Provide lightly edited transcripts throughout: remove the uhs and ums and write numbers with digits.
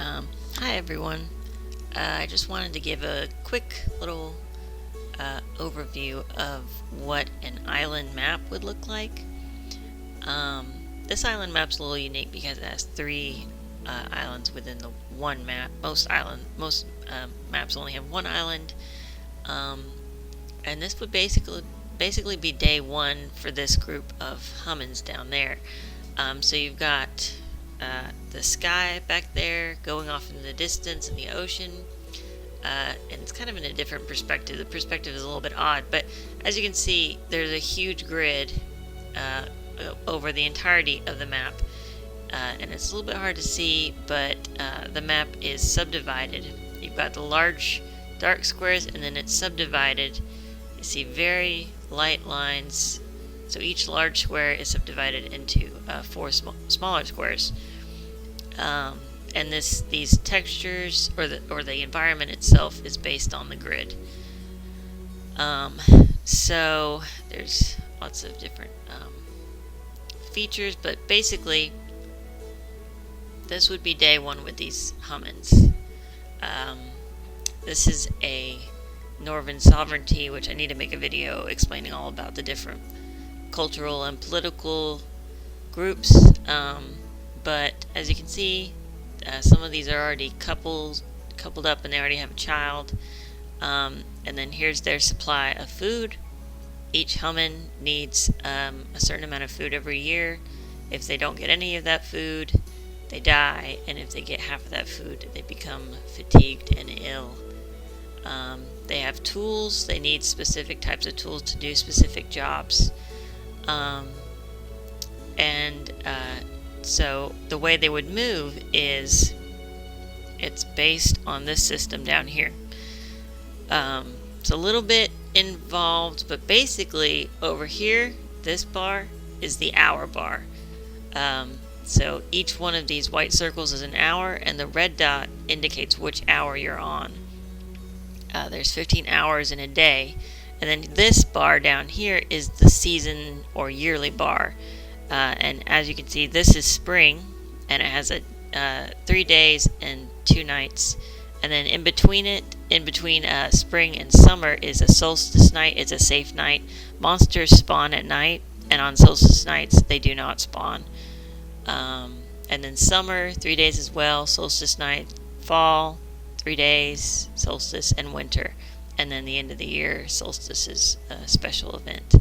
Hi everyone. I just wanted to give a quick little overview of what an island map would look like. This island map's a little unique because it has three islands within the one map. Most maps only have one island, and this would basically be day one for this group of humans down there. So you've got the sky back there going off in the distance in the ocean, and it's kind of in a different perspective. The perspective is a little bit odd, but as you can see, there's a huge grid over the entirety of the map, and it's a little bit hard to see, but the map is subdivided. You've got the large dark squares, and then it's subdivided. You see very light lines. So each large square is subdivided into four smaller squares, and these textures or the environment itself is based on the grid. So there's lots of different features, but basically this would be day one with these humans. This is a Northern sovereignty, which I need to make a video explaining all about the different cultural and political groups, but as you can see, some of these are already coupled up and they already have a child, and then here's their supply of food. Each human needs a certain amount of food every year. If they don't get any of that food, they die, and if they get half of that food, they become fatigued and ill. They have tools. They need specific types of tools to do specific jobs. So the way they would move is it's based on this system down here. It's a little bit involved, but basically over here, this bar is the hour bar. So each one of these white circles is an hour, and the red dot indicates which hour you're on. There's 15 hours in a day. And then this bar down here is the season or yearly bar. And as you can see, this is spring, and it has 3 days and 2 nights. And then in between spring and summer is a solstice night. It's a safe night. Monsters spawn at night, and on solstice nights they do not spawn. And then summer, 3 days as well. Solstice night. Fall, 3 days. Solstice, and winter. And then the end of the year, solstice is a special event.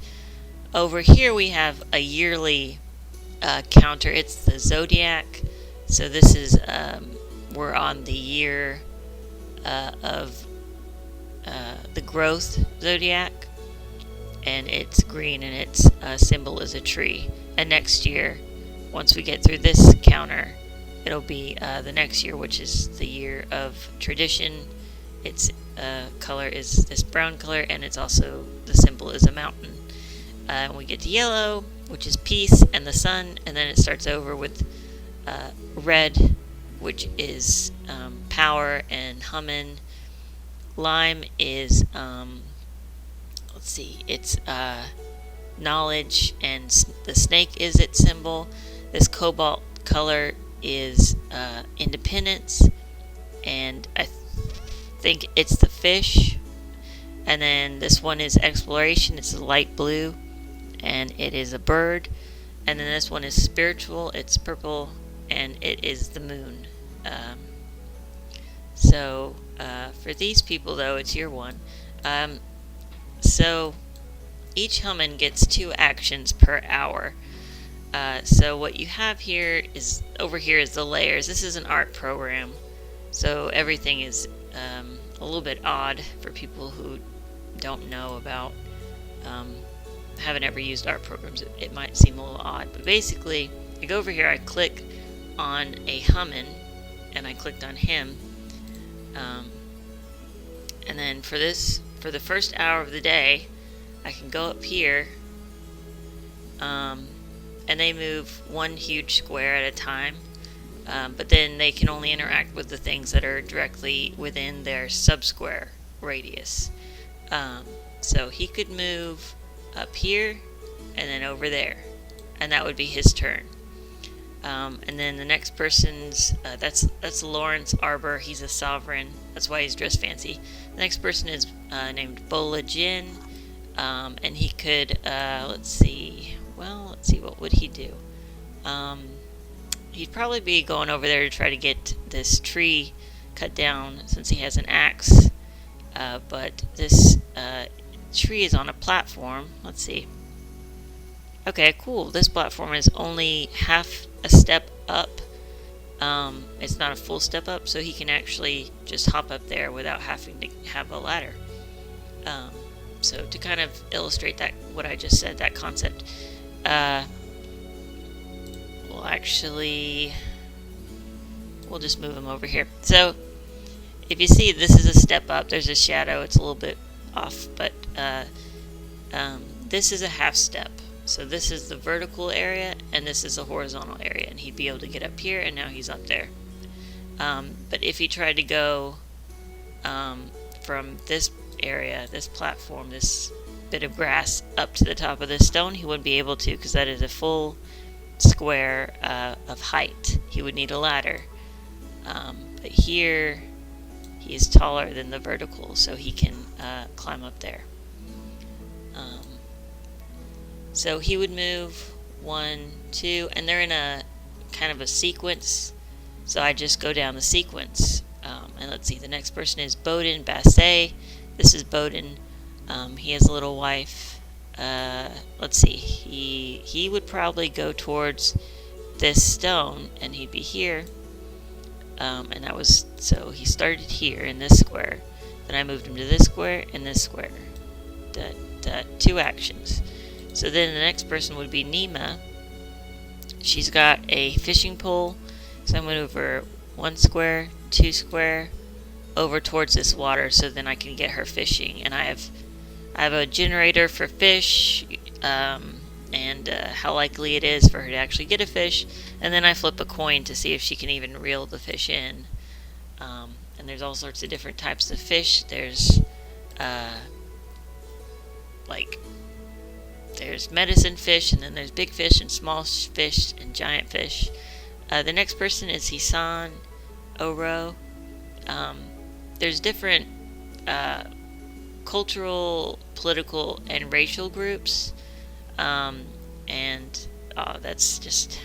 Over here we have a yearly counter. It's the zodiac. So this is, we're on the year of the growth zodiac. And it's green, and its symbol is a tree. And next year, once we get through this counter, it'll be the next year, which is the year of tradition. Its color is this brown color, and it's also, the symbol is a mountain. And we get to yellow, which is peace and the sun, and then it starts over with red, which is power and hummin. Lime is, it's knowledge, and the snake is its symbol. This cobalt color is independence, and I think it's the fish. And then this one is exploration. It's a light blue, and it is a bird. And then this one is spiritual. It's purple, and it is the moon. For these people, though, it's year one. So each human gets 2 actions per hour. So what you have here is, over here is the layers. This is an art program, so everything is a little bit odd for people who don't know about, haven't ever used art programs. It might seem a little odd, but basically, I go over here, I click on a hummin, and I clicked on him, and then for the first hour of the day, I can go up here, and they move one huge square at a time. But then they can only interact with the things that are directly within their sub-square radius. So he could move up here and then over there, and that would be his turn. And then the next person's that's Lawrence Arbor. He's a sovereign. That's why he's dressed fancy. The next person is named Bola Jin, and he could let's see. Well, let's see. What would he do? He'd probably be going over there to try to get this tree cut down since he has an axe. But this tree is on a platform. Let's see. Okay, cool. This platform is only half a step up. It's not a full step up, so he can actually just hop up there without having to have a ladder. So to kind of illustrate that, what I just said, that concept, we'll just move him over here. So if you see, this is a step up. There's a shadow. It's a little bit off, but this is a half step. So this is the vertical area, and this is the horizontal area, and he'd be able to get up here, and now he's up there. But if he tried to go from this area, this platform, this bit of grass, up to the top of this stone, he wouldn't be able to, because that is a full square of height. He would need a ladder. But here, he is taller than the vertical, so he can climb up there. So he would move 1, 2, and they're in a kind of a sequence. So I just go down the sequence. And let's see, the next person is Bowden Basset. This is Bowden. He has a little wife. Let's see, he would probably go towards this stone, and he'd be here. And that was, so he started here in this square. Then I moved him to this square and this square. The 2 actions. So then the next person would be Nima. She's got a fishing pole. So I'm going to move her 1 square, 2 square, over towards this water, so then I can get her fishing. And I have a generator for fish, and how likely it is for her to actually get a fish. And then I flip a coin to see if she can even reel the fish in. And there's all sorts of different types of fish. There's there's medicine fish, and then there's big fish and small fish and giant fish. The next person is Hisan Oro. There's different cultural, political, and racial groups. And that's just,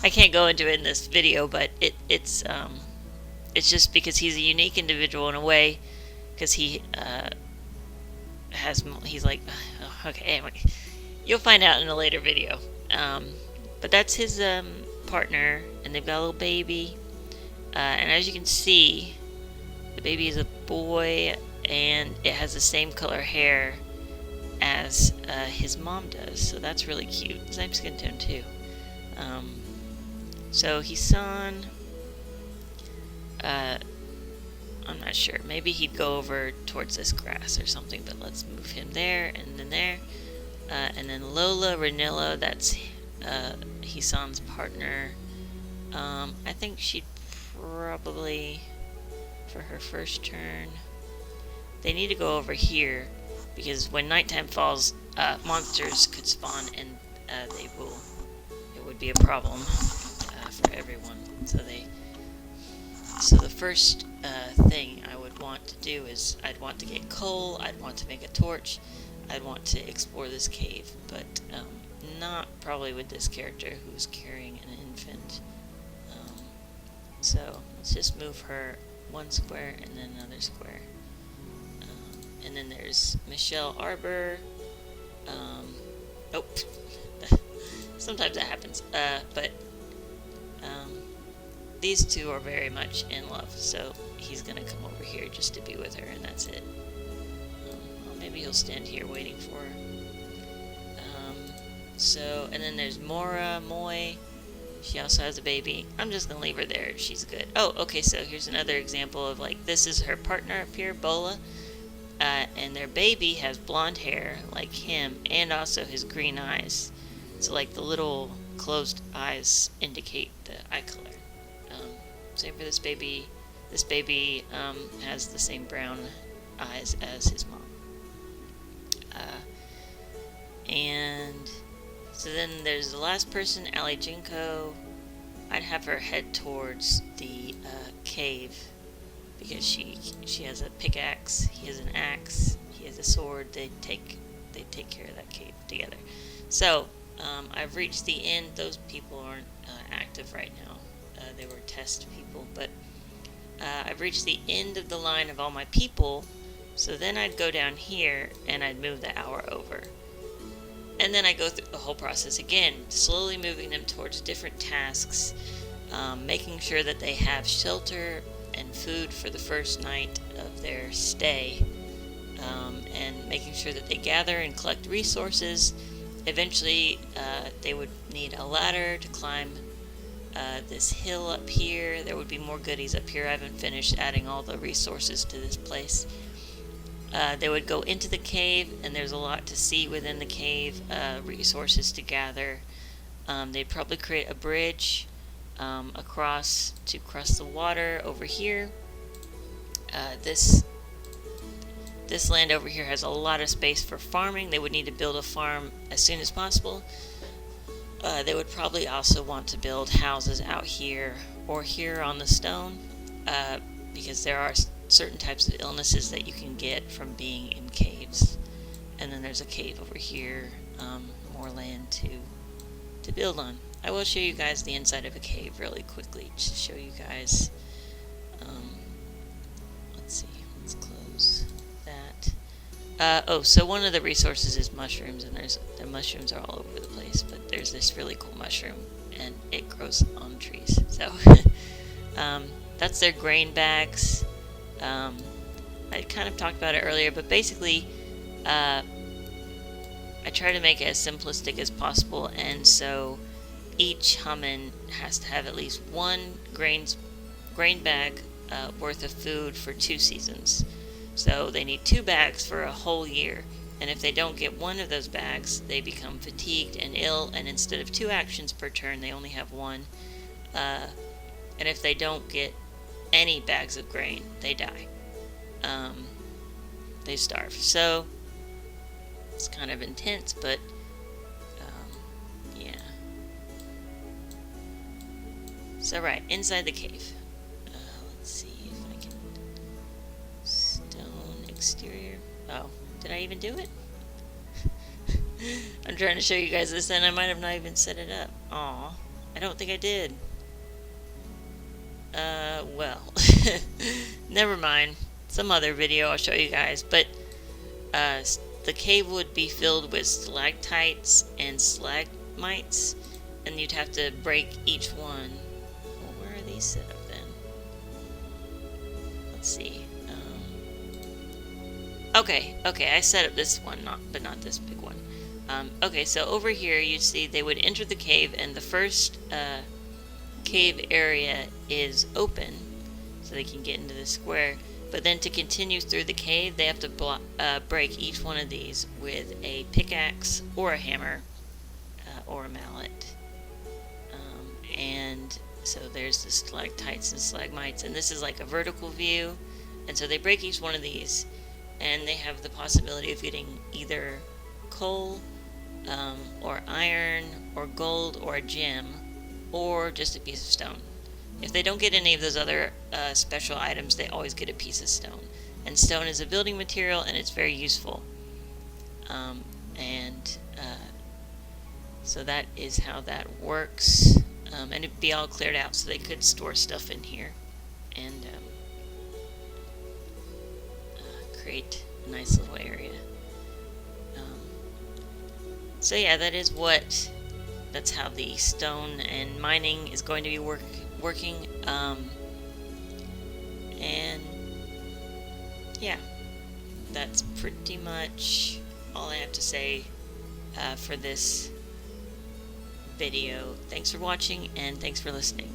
I can't go into it in this video, but it's just because he's a unique individual in a way, because he's like, okay, you'll find out in a later video. But that's his partner, and they've got a little baby. And as you can see, the baby is a boy, and it has the same color hair as his mom does, so that's really cute. Same skin tone too. So Hisan, I'm not sure. Maybe he'd go over towards this grass or something, but let's move him there and then there. And then Lola Ranilla, that's Hisan's partner. I think she'd probably, for her first turn, they need to go over here, because when nighttime falls, monsters could spawn, and it would be a problem for everyone. So the first thing I would want to do is I'd want to get coal, I'd want to make a torch, I'd want to explore this cave, but not probably with this character who's carrying an infant. So let's just move her 1 square and then another square. And then there's Michelle Arbor. Sometimes that happens. But these 2 are very much in love, so he's gonna come over here just to be with her, and that's it. Well, maybe he'll stand here waiting for her. And then there's Mora Moy. She also has a baby. I'm just gonna leave her there. She's good. Oh, okay. So here's another example of, like, this is her partner up here, Bola. And their baby has blonde hair like him, and also his green eyes. So, like, the little closed eyes indicate the eye color. Same for this baby. This baby has the same brown eyes as his mom. And so then there's the last person, Ali Jinko. I'd have her head towards the cave, because she has a pickaxe, he has an axe, he has a sword. They take care of that cave together. So I've reached the end. Those people aren't active right now. They were test people, but I've reached the end of the line of all my people. So then I'd go down here and I'd move the hour over. And then I go through the whole process again, slowly moving them towards different tasks, making sure that they have shelter and food for the first night of their stay, and making sure that they gather and collect resources. Eventually, they would need a ladder to climb this hill up here. There would be more goodies up here. I haven't finished adding all the resources to this place. They would go into the cave, and there's a lot to see within the cave, resources to gather. They'd probably create a bridge across to cross the water over here. This land over here has a lot of space for farming. They would need to build a farm as soon as possible. They would probably also want to build houses out here or here on the stone, because there are certain types of illnesses that you can get from being in caves. And then there's a cave over here, more land to build on. I will show you guys the inside of a cave really quickly to show you guys. Let's see, let's close that. So one of the resources is mushrooms, and the mushrooms are all over the place, but there's this really cool mushroom, and it grows on trees. So that's their grain bags. I kind of talked about it earlier, but basically I try to make it as simplistic as possible, and so each hummin has to have at least one grain bag worth of food for 2 seasons. So they need 2 bags for a whole year, and if they don't get one of those bags, they become fatigued and ill, and instead of 2 actions per turn, they only have 1. And if they don't get any bags of grain, they die. They starve. So it's kind of intense, but yeah. So right, inside the cave. Let's see if I can... Stone exterior. Oh, did I even do it? I'm trying to show you guys this, and I might have not even set it up. Aw, I don't think I did. Well, never mind. Some other video I'll show you guys, but the cave would be filled with stalactites and stalagmites, and you'd have to break each one. Well, where are these set up then? Let's see. Okay, I set up this one, but not this big one. Okay, so over here you see they would enter the cave, and the first cave area is open, so they can get into the square. But then to continue through the cave, they have to break each one of these with a pickaxe or a hammer or a mallet. And so there's the stalactites and stalagmites, and this is like a vertical view. And so they break each one of these, and they have the possibility of getting either coal, or iron, or gold, or a gem, or just a piece of stone. If they don't get any of those other special items, they always get a piece of stone. And stone is a building material, and it's very useful. So that is how that works. And it'd be all cleared out, so they could store stuff in here and create a nice little area. So yeah, that's how the stone and mining is going to be working. And yeah, that's pretty much all I have to say for this video. Thanks for watching, and thanks for listening.